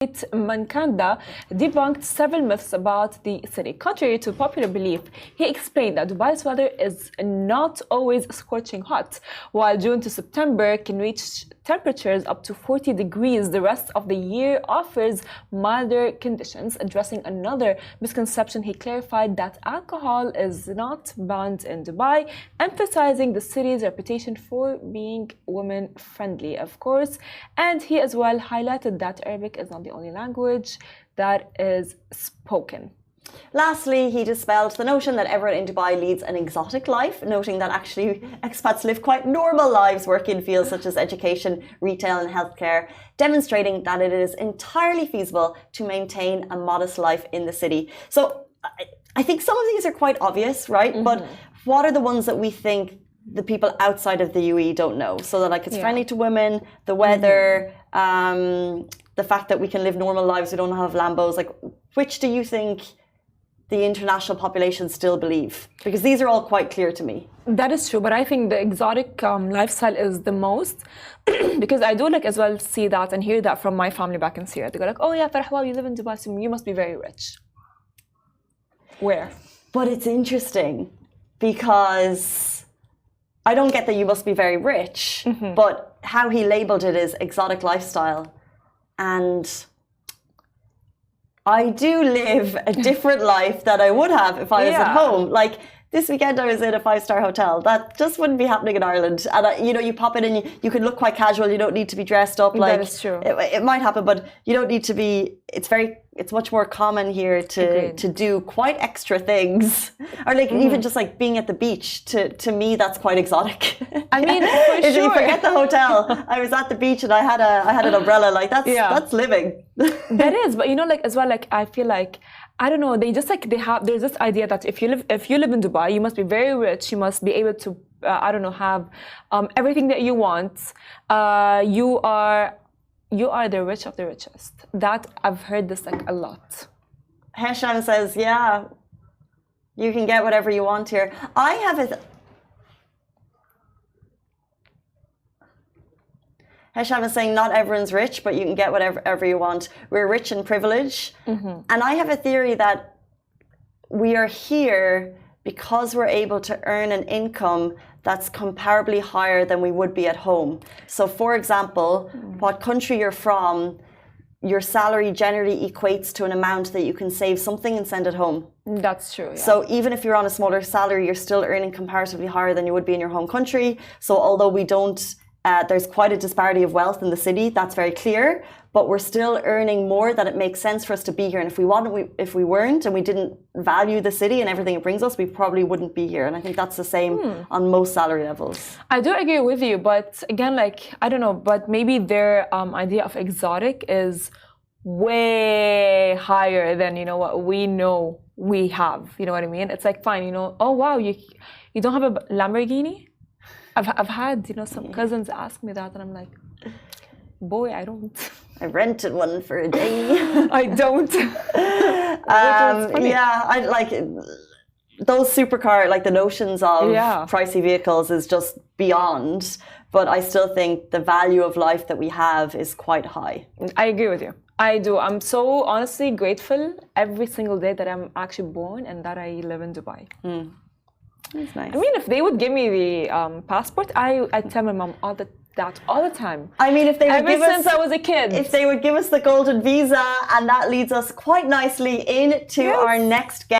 Mankanda debunked several myths about the city. Contrary to popular belief, he explained that Dubai's weather is not always scorching hot. While June to September can reach temperatures up to 40 degrees, the rest of the year offers milder conditions. Addressing another misconception, he clarified that alcohol is not banned in Dubai, emphasizing the city's reputation for being women-friendly, of course. And he as well highlighted that Arabic is not the only language that is spoken. Lastly, he dispelled the notion that everyone in Dubai leads an exotic life, noting that actually expats live quite normal lives working in fields such as education, retail and healthcare, demonstrating that it is entirely feasible to maintain a modest life in the city. So I think some of these are quite obvious, right? Mm-hmm. But what are the ones that we think the people outside of the UAE don't know? So that it's friendly to women, the weather, the fact that we can live normal lives, we don't have Lambos. Which do you think the international population still believe? Because these are all quite clear to me. That is true, but I think the exotic lifestyle is the most because I do as well see that and hear that from my family back in Syria. They go oh yeah, Farahwa, you live in Dubai, so you must be very rich. Where? But it's interesting because I don't get that you must be very rich, but how he labeled it is exotic lifestyle. And I do live a different life that I would have if I was at home. This weekend I was in a 5-star hotel. That just wouldn't be happening in Ireland. And you pop in and you can look quite casual. You don't need to be dressed up. That is true. It might happen, but you don't need to be. It's much more common here to do quite extra things, or even just being at the beach. To me, that's quite exotic. I mean, if you forget the hotel, I was at the beach and I had an umbrella. That's living. That is, but as well, I feel I don't know. They just there's this idea that if you live in Dubai, you must be very rich. You must be able to have everything that you want. You are the rich of the richest. That I've heard this a lot. Hesham says, yeah, you can get whatever you want here. I have Hesham is saying not everyone's rich, but you can get whatever you want. We're rich in privilege. And I have a theory that we are here because we're able to earn an income that's comparably higher than we would be at home. So for example, what country you're from, your salary generally equates to an amount that you can save something and send it home. That's true. Yeah. So even if you're on a smaller salary, you're still earning comparatively higher than you would be in your home country. So although we don't there's quite a disparity of wealth in the city, that's very clear, but we're still earning more that it makes sense for us to be here. And if we weren't and we didn't value the city and everything it brings us, we probably wouldn't be here. And I think that's the same on most salary levels. I do agree with you, but again, I don't know, but maybe their idea of exotic is way higher than what we know we have. You know what I mean? It's fine, oh wow, you don't have a Lamborghini? I've had some cousins ask me that, and I'm like, boy, I don't. I rented one for a day. I don't. I like those supercar, the notions of pricey vehicles is just beyond. But I still think the value of life that we have is quite high. I agree with you. I do. I'm so honestly grateful every single day that I'm actually born and that I live in Dubai. That's nice. I mean, if they would give me the passport, I tell my mom all the time. I mean, if they would since I was a kid. If they would give us the golden visa, and that leads us quite nicely into our next guest.